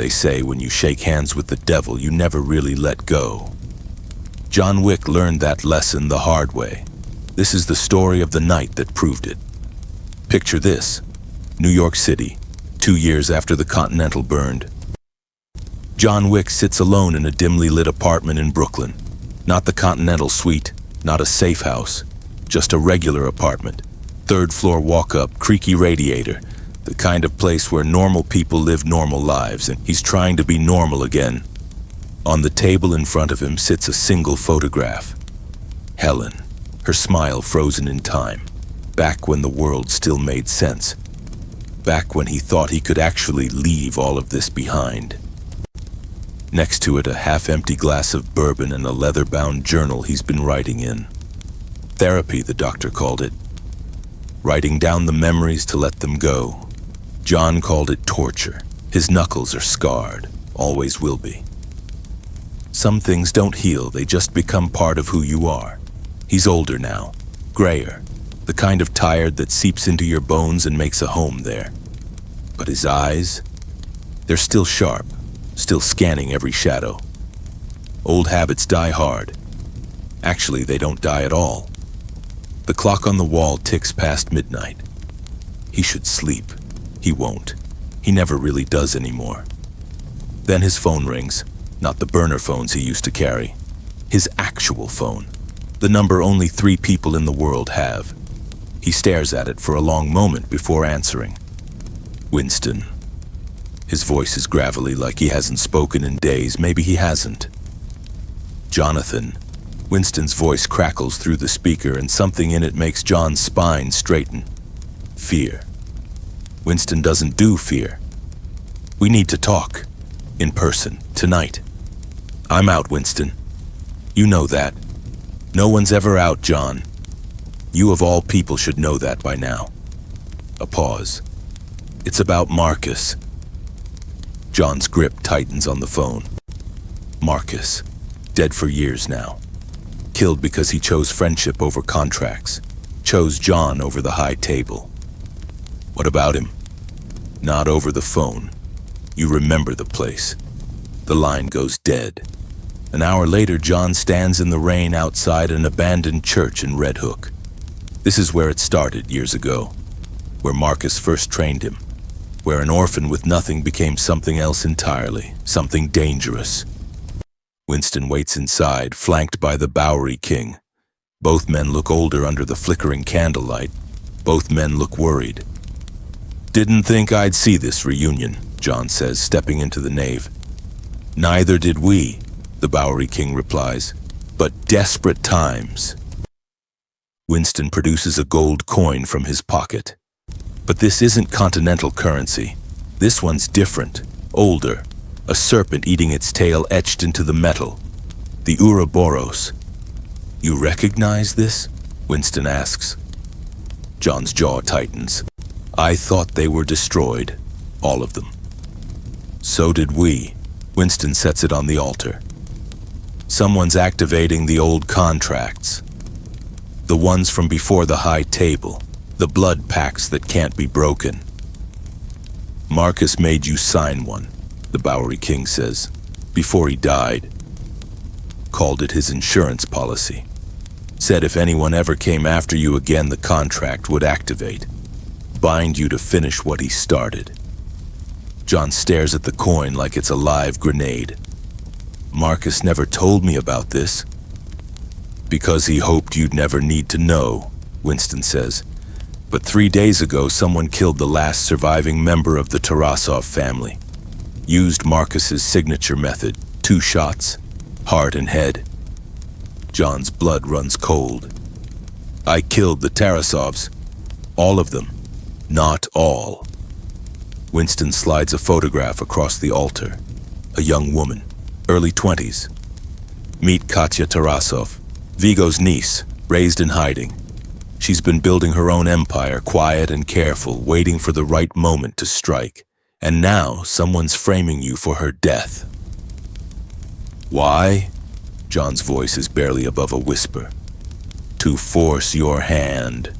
They say when you shake hands with the devil, you never really let go. John Wick learned that lesson the hard way. This is the story of the night that proved it. Picture this: New York City, 2 years after the Continental burned. John Wick sits alone in a dimly lit apartment in Brooklyn. Not the Continental suite, not a safe house, just a regular apartment. 3rd floor walk-up, creaky radiator, the kind of place where normal people live normal lives, and he's trying to be normal again. On the table in front of him sits a single photograph. Helen, her smile frozen in time, back when the world still made sense, back when he thought he could actually leave all of this behind. Next to it, a half-empty glass of bourbon and a leather-bound journal he's been writing in. Therapy, the doctor called it. Writing down the memories to let them go. John called it torture. His knuckles are scarred, always will be. Some things don't heal, they just become part of who you are. He's older now, grayer, the kind of tired that seeps into your bones and makes a home there. But his eyes, they're still sharp, still scanning every shadow. Old habits die hard. Actually, they don't die at all. The clock on the wall ticks past midnight. He should sleep. He won't. He never really does anymore. Then his phone rings, not the burner phones he used to carry. His actual phone, the number only 3 people in the world have. He stares at it for a long moment before answering. Winston. His voice is gravelly, like he hasn't spoken in days. Maybe he hasn't. Jonathan. Winston's voice crackles through the speaker, and something in it makes John's spine straighten. Fear. Winston doesn't do fear. We need to talk. In person, tonight. I'm out, Winston. You know that. No one's ever out, John. You of all people should know that by now. A pause. It's about Marcus. John's grip tightens on the phone. Marcus, dead for years now. Killed because he chose friendship over contracts. Chose John over the high table. What about him? Not over the phone. You remember the place. The line goes dead. An hour later, John stands in the rain outside an abandoned church in Red Hook. This is where it started years ago, where Marcus first trained him, where an orphan with nothing became something else entirely, something dangerous. Winston waits inside, flanked by the Bowery King. Both men look older under the flickering candlelight. Both men look worried. Didn't think I'd see this reunion, John says, stepping into the nave. Neither did we, the Bowery King replies, but desperate times. Winston produces a gold coin from his pocket. But this isn't continental currency. This one's different, older, a serpent eating its tail etched into the metal. The Ouroboros. You recognize this? Winston asks. John's jaw tightens. I thought they were destroyed, all of them. So did we. Winston sets it on the altar. Someone's activating the old contracts. The ones from before the high table, the blood pacts that can't be broken. Marcus made you sign one, the Bowery King says, before he died. Called it his insurance policy. Said if anyone ever came after you again, the contract would activate. Bind you to finish what he started. John stares at the coin like it's a live grenade. Marcus never told me about this. Because he hoped you'd never need to know, Winston says. But 3 days ago, someone killed the last surviving member of the Tarasov family. Used Marcus's signature method, 2 shots, heart and head. John's blood runs cold. I killed the Tarasovs. All of them. Not all. Winston slides a photograph across the altar. A young woman, early 20s. Meet Katya Tarasov, Vigo's niece, raised in hiding. She's been building her own empire, quiet and careful, waiting for the right moment to strike. And now someone's framing you for her death. Why? John's voice is barely above a whisper. To force your hand.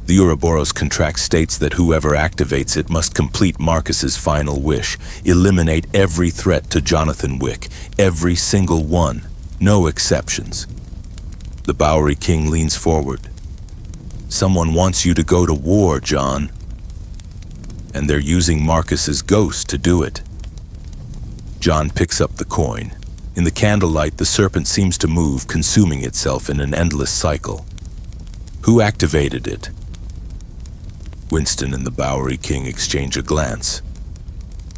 The Ouroboros contract states that whoever activates it must complete Marcus's final wish, eliminate every threat to Jonathan Wick, every single one, no exceptions. The Bowery King leans forward. Someone wants you to go to war, John. And they're using Marcus's ghost to do it. John picks up the coin. In the candlelight, the serpent seems to move, consuming itself in an endless cycle. Who activated it? Winston and the Bowery King exchange a glance.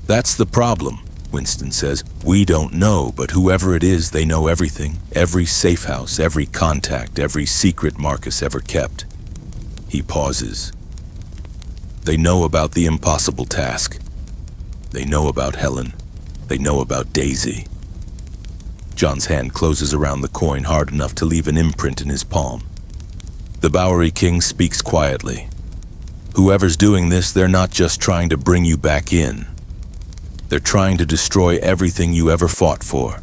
That's the problem, Winston says. We don't know, but whoever it is, they know everything. Every safe house, every contact, every secret Marcus ever kept. He pauses. They know about the impossible task. They know about Helen. They know about Daisy. John's hand closes around the coin hard enough to leave an imprint in his palm. The Bowery King speaks quietly. Whoever's doing this, they're not just trying to bring you back in. They're trying to destroy everything you ever fought for,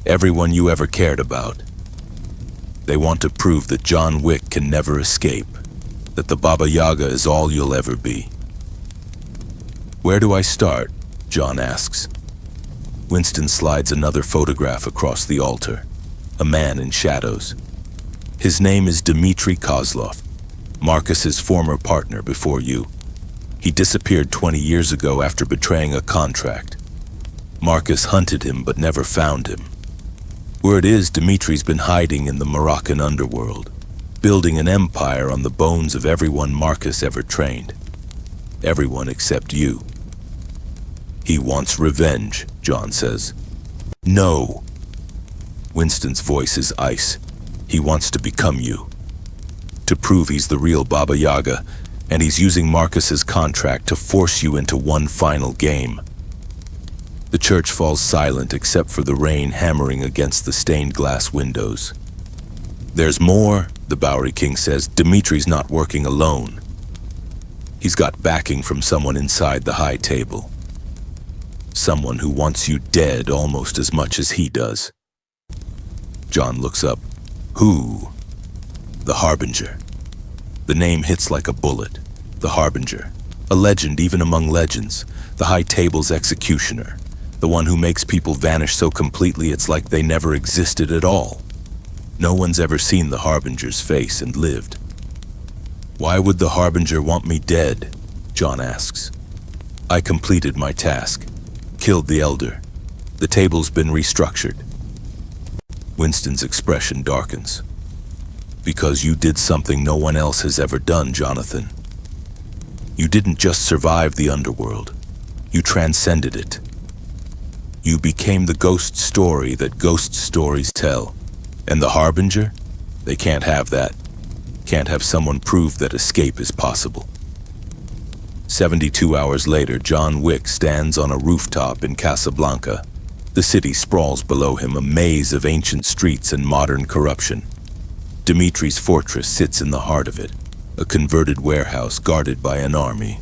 everyone you ever cared about. They want to prove that John Wick can never escape, that the Baba Yaga is all you'll ever be. Where do I start? John asks. Winston slides another photograph across the altar, a man in shadows. His name is Dmitry Kozlov, Marcus's former partner before you. He disappeared 20 years ago after betraying a contract. Marcus hunted him but never found him. Word is Dmitry's been hiding in the Moroccan underworld, building an empire on the bones of everyone Marcus ever trained. Everyone except you. He wants revenge, John says. No. Winston's voice is ice. He wants to become you. To prove he's the real Baba Yaga, and he's using Marcus's contract to force you into one final game. The church falls silent except for the rain hammering against the stained glass windows. There's more, the Bowery King says. Dmitry's not working alone. He's got backing from someone inside the high table. Someone who wants you dead almost as much as he does. John looks up. Who? The Harbinger. The name hits like a bullet. The Harbinger. A legend even among legends. The high table's executioner. The one who makes people vanish so completely it's like they never existed at all. No one's ever seen the Harbinger's face and lived. Why would the Harbinger want me dead? John asks. I completed my task. Killed the Elder. The table's been restructured. Winston's expression darkens. Because you did something no one else has ever done, Jonathan. You didn't just survive the underworld. You transcended it. You became the ghost story that ghost stories tell. And the Harbinger? They can't have that. Can't have someone prove that escape is possible. 72 hours later, John Wick stands on a rooftop in Casablanca. The city sprawls below him, a maze of ancient streets and modern corruption. Dmitry's fortress sits in the heart of it, a converted warehouse guarded by an army.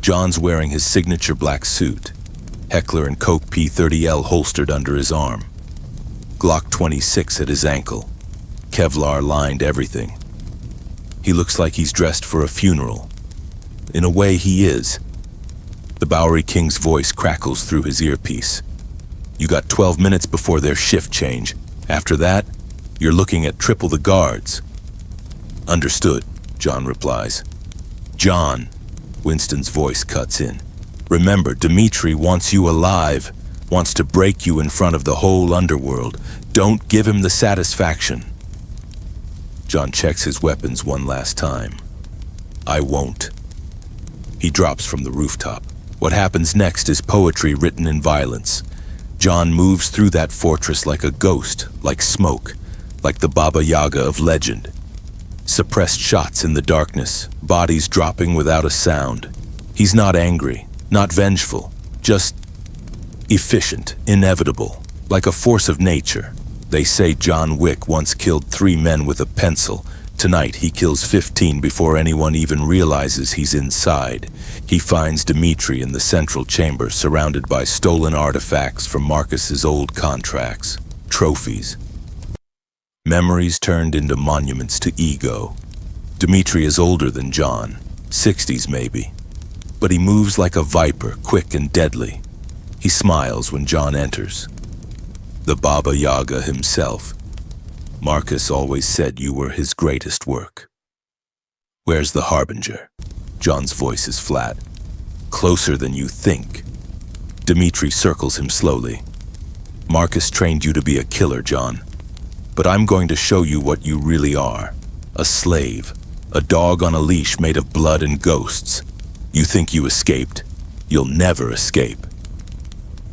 John's wearing his signature black suit, Heckler & Koch P-30L holstered under his arm. Glock 26 at his ankle. Kevlar lined everything. He looks like he's dressed for a funeral. In a way, he is. The Bowery King's voice crackles through his earpiece. You got 12 minutes before their shift change. After that, you're looking at triple the guards. Understood, John replies. John, Winston's voice cuts in. Remember, Dmitry wants you alive, wants to break you in front of the whole underworld. Don't give him the satisfaction. John checks his weapons one last time. I won't. He drops from the rooftop. What happens next is poetry written in violence. John moves through that fortress like a ghost, like smoke, like the Baba Yaga of legend. Suppressed shots in the darkness, bodies dropping without a sound. He's not angry, not vengeful, just efficient, inevitable, like a force of nature. They say John Wick once killed 3 men with a pencil. Tonight he kills 15 before anyone even realizes he's inside. He finds Dmitry in the central chamber, surrounded by stolen artifacts from Marcus's old contracts, trophies. Memories turned into monuments to ego. Dmitri is older than John, 60s maybe, but he moves like a viper, quick and deadly. He smiles when John enters. The Baba Yaga himself. Marcus always said you were his greatest work. Where's the Harbinger? John's voice is flat. Closer than you think. Dmitri circles him slowly. Marcus trained you to be a killer, John. But I'm going to show you what you really are. A slave. A dog on a leash made of blood and ghosts. You think you escaped? You'll never escape.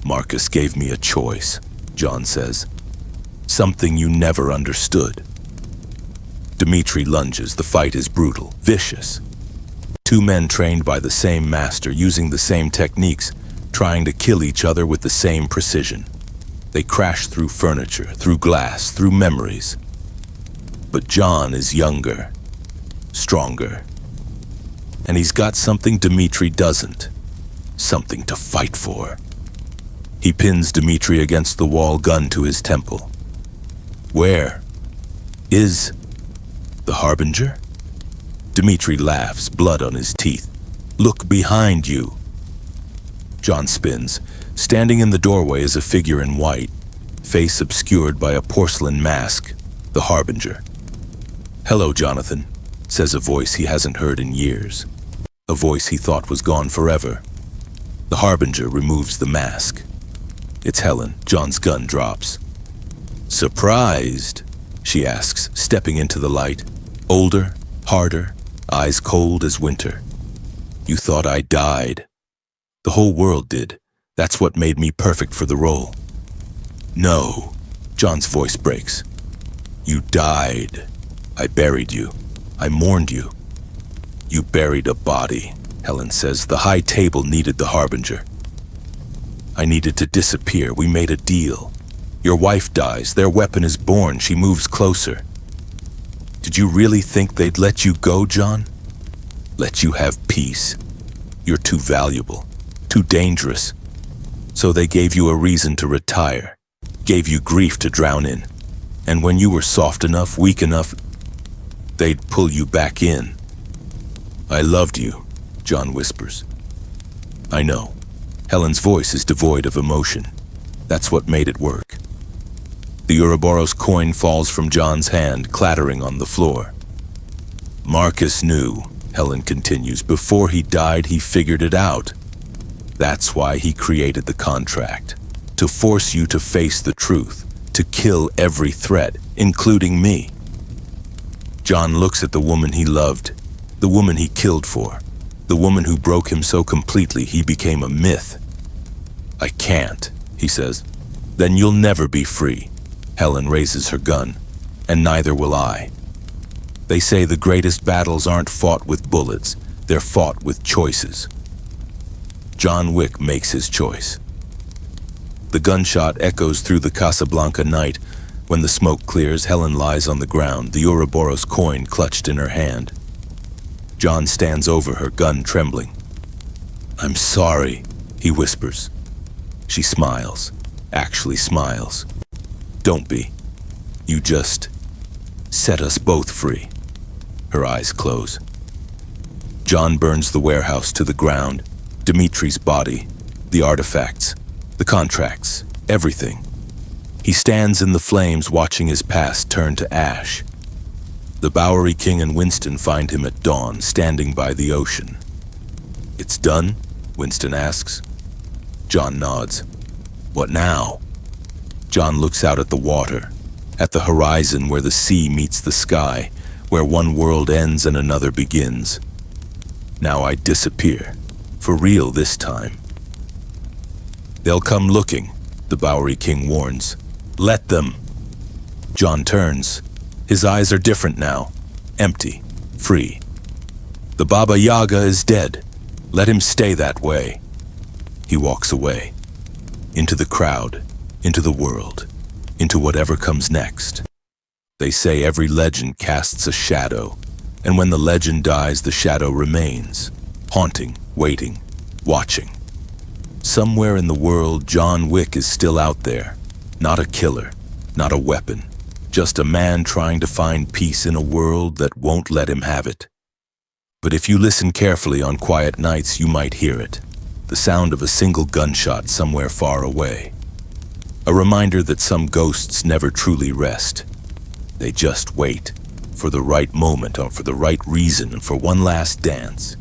Marcus gave me a choice, John says. Something you never understood. Dmitri lunges. The fight is brutal, vicious. Two men trained by the same master, using the same techniques, trying to kill each other with the same precision. They crash through furniture, through glass, through memories. But John is younger, stronger. And he's got something Dmitri doesn't. Something to fight for. He pins Dmitri against the wall, gun to his temple. Where is the Harbinger? Dmitri laughs, blood on his teeth. Look behind you. John spins. Standing in the doorway is a figure in white, face obscured by a porcelain mask, the Harbinger. Hello, Jonathan, says a voice he hasn't heard in years. A voice he thought was gone forever. The Harbinger removes the mask. It's Helen. John's gun drops. Surprised? She asks, stepping into the light. Older, harder, eyes cold as winter. You thought I died. The whole world did. That's what made me perfect for the role. No, John's voice breaks. You died. I buried you. I mourned you. You buried a body, Helen says. The high table needed the Harbinger. I needed to disappear. We made a deal. Your wife dies. Their weapon is born. She moves closer. Did you really think they'd let you go, John? Let you have peace? You're too valuable, too dangerous. So they gave you a reason to retire, gave you grief to drown in. And when you were soft enough, weak enough, they'd pull you back in. I loved you, John whispers. I know. Helen's voice is devoid of emotion. That's what made it work. The Ouroboros coin falls from John's hand, clattering on the floor. Marcus knew, Helen continues. Before he died, he figured it out. That's why he created the contract. To force you to face the truth. To kill every threat, including me. John looks at the woman he loved. The woman he killed for. The woman who broke him so completely he became a myth. I can't, he says. Then you'll never be free. Helen raises her gun. And neither will I. They say the greatest battles aren't fought with bullets. They're fought with choices. John Wick makes his choice. The gunshot echoes through the Casablanca night. When the smoke clears, Helen lies on the ground, the Ouroboros coin clutched in her hand. John stands over her, gun trembling. I'm sorry, he whispers. She smiles, actually smiles. Don't be. You just set us both free. Her eyes close. John burns the warehouse to the ground. Dmitri's body, the artifacts, the contracts, everything. He stands in the flames watching his past turn to ash. The Bowery King and Winston find him at dawn, standing by the ocean. It's done? Winston asks. John nods. What now? John looks out at the water, at the horizon where the sea meets the sky, where one world ends and another begins. Now I disappear, for real this time. They'll come looking, the Bowery King warns. Let them. John turns. His eyes are different now, empty, free. The Baba Yaga is dead. Let him stay that way. He walks away, into the crowd, into the world, into whatever comes next. They say every legend casts a shadow, and when the legend dies, the shadow remains, haunting, waiting, watching. Somewhere in the world, John Wick is still out there, not a killer, not a weapon, Just a man trying to find peace in a world that won't let him have it. But if you listen carefully on quiet nights, you might hear it. The sound of a single gunshot somewhere far away. A reminder that some ghosts never truly rest. They just wait for the right moment or for the right reason and for one last dance.